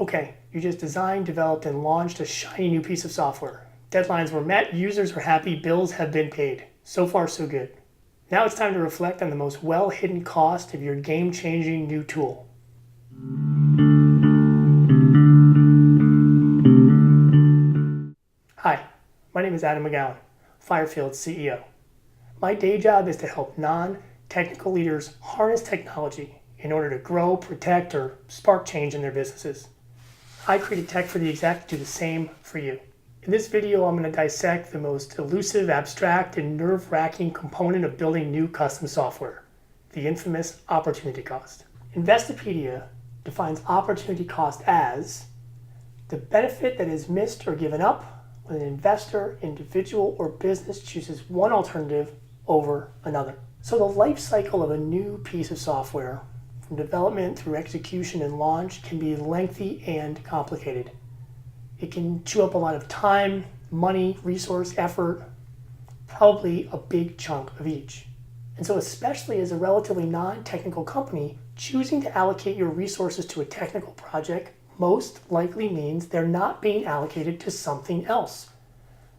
Okay, you just designed, developed, and launched a shiny new piece of software. Deadlines were met, users are happy, bills have been paid. So far, so good. Now it's time to reflect on the most well-hidden cost of your game-changing new tool. Hi, my name is Adam McGowan, Firefield CEO. My day job is to help non-technical leaders harness technology in order to grow, protect, or spark change in their businesses. I created tech for the Exec to do the same for you. In this video, I'm going to dissect the most elusive, abstract, and nerve-wracking component of building new custom software, the infamous opportunity cost. Investopedia defines opportunity cost as the benefit that is missed or given up when an investor, individual, or business chooses one alternative over another. So the life cycle of a new piece of software, from development through execution and launch, can be lengthy and complicated. It can chew up a lot of time, money, resource, effort, probably a big chunk of each. And so especially as a relatively non-technical company, choosing to allocate your resources to a technical project most likely means they're not being allocated to something else.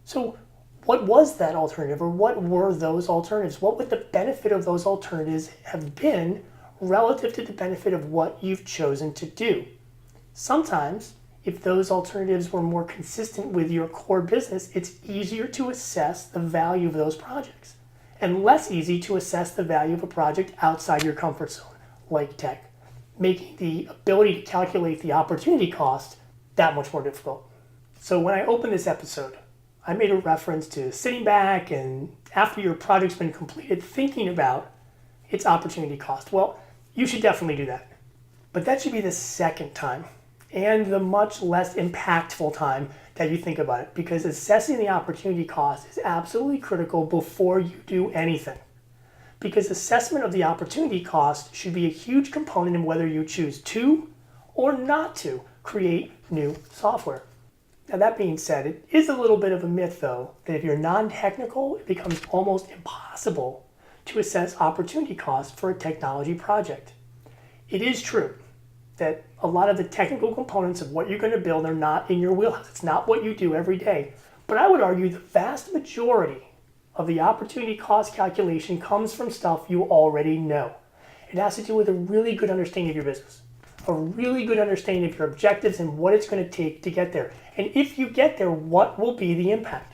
So what was that alternative, or what were those alternatives? What would the benefit of those alternatives have been relative to the benefit of what you've chosen to do? Sometimes, if those alternatives were more consistent with your core business, it's easier to assess the value of those projects, and less easy to assess the value of a project outside your comfort zone, like tech, making the ability to calculate the opportunity cost that much more difficult. So when I opened this episode, I made a reference to sitting back and, after your project's been completed, thinking about its opportunity cost. Well, you should definitely do that. But that should be the second time, and the much less impactful time that you think about it, because assessing the opportunity cost is absolutely critical before you do anything. Because assessment of the opportunity cost should be a huge component in whether you choose to or not to create new software. Now, that being said, it is a little bit of a myth, though, that if you're non-technical, it becomes almost impossible to assess opportunity cost for a technology project. It is true that a lot of the technical components of what you're going to build are not in your wheelhouse. It's not what you do every day. But I would argue the vast majority of the opportunity cost calculation comes from stuff you already know. It has to do with a really good understanding of your business, a really good understanding of your objectives and what it's going to take to get there. And if you get there, what will be the impact?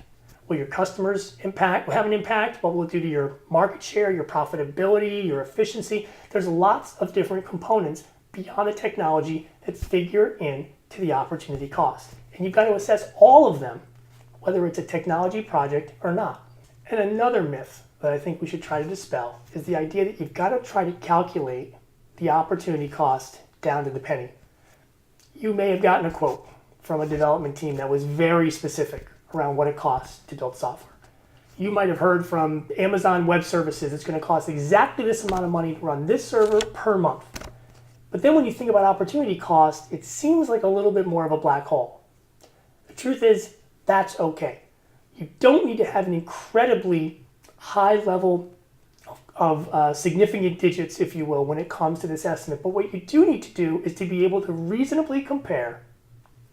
Will your customers have an impact? What will it do to your market share, your profitability, your efficiency? There's lots of different components beyond the technology that figure into the opportunity cost. And you've got to assess all of them, whether it's a technology project or not. And another myth that I think we should try to dispel is the idea that you've got to try to calculate the opportunity cost down to the penny. You may have gotten a quote from a development team that was very specific around what it costs to build software. You might have heard from Amazon Web Services, it's going to cost exactly this amount of money to run this server per month. But then when you think about opportunity cost, it seems like a little bit more of a black hole. The truth is, that's okay. You don't need to have an incredibly high level of significant digits, if you will, when it comes to this estimate. But what you do need to do is to be able to reasonably compare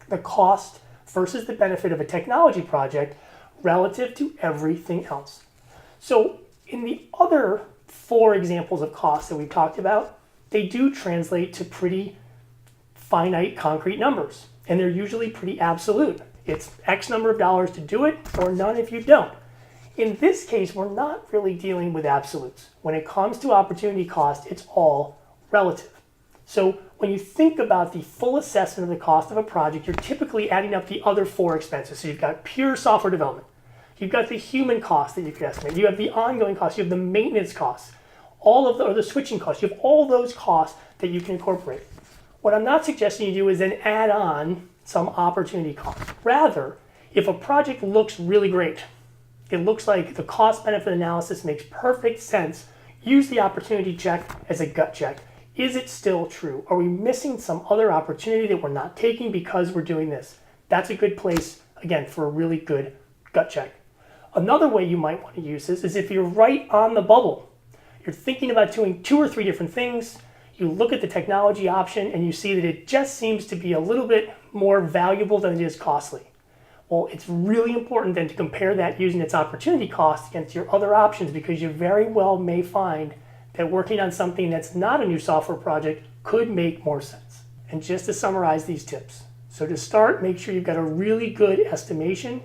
the cost versus the benefit of a technology project relative to everything else. So in the other 4 examples of costs that we've talked about, they do translate to pretty finite, concrete numbers, and they're usually pretty absolute. It's X number of dollars to do it, or none if you don't. In this case, we're not really dealing with absolutes. When it comes to opportunity cost, it's all relative. So when you think about the full assessment of the cost of a project, you're typically adding up the other 4 expenses. So you've got pure software development. You've got the human cost that you could estimate. You have the ongoing costs. You have the maintenance costs, or the switching costs. You have all those costs that you can incorporate. What I'm not suggesting you do is then add on some opportunity cost. Rather, if a project looks really great, it looks like the cost-benefit analysis makes perfect sense, use the opportunity check as a gut check. Is it still true? Are we missing some other opportunity that we're not taking because we're doing this? That's a good place, again, for a really good gut check. Another way you might want to use this is if you're right on the bubble. You're thinking about doing 2 or 3 different things. you look at the technology option and you see that it just seems to be a little bit more valuable than it is costly. Well, it's really important then to compare that using its opportunity cost against your other options, because you very well may find that working on something that's not a new software project could make more sense. And just to summarize these tips. So to start, make sure you've got a really good estimation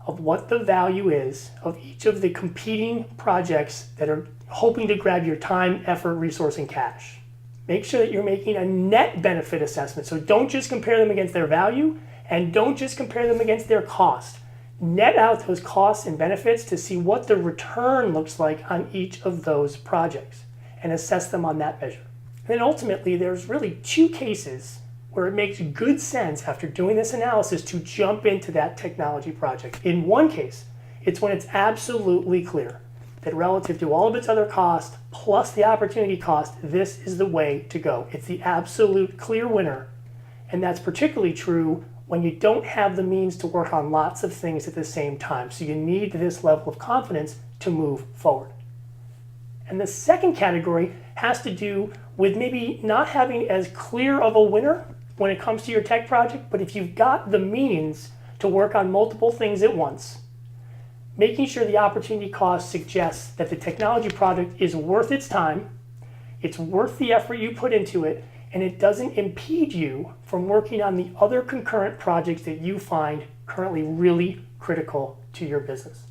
of what the value is of each of the competing projects that are hoping to grab your time, effort, resource, and cash. Make sure that you're making a net benefit assessment. So don't just compare them against their value, and don't just compare them against their cost. Net out those costs and benefits to see what the return looks like on each of those projects and assess them on that measure. And then ultimately, there's really two cases where it makes good sense after doing this analysis to jump into that technology project. In one case, it's when it's absolutely clear that relative to all of its other costs plus the opportunity cost, this is the way to go. It's the absolute clear winner. And that's particularly true when you don't have the means to work on lots of things at the same time. So you need this level of confidence to move forward. And the second category has to do with maybe not having as clear of a winner when it comes to your tech project, but if you've got the means to work on multiple things at once, making sure the opportunity cost suggests that the technology project is worth its time, it's worth the effort you put into it, and it doesn't impede you from working on the other concurrent projects that you find currently really critical to your business.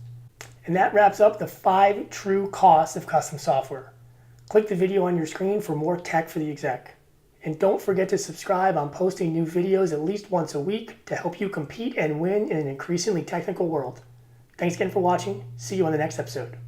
And that wraps up the 5 true costs of custom software. Click the video on your screen for more tech for the exec. And don't forget to subscribe. I'm posting new videos at least once a week to help you compete and win in an increasingly technical world. Thanks again for watching. See you on the next episode.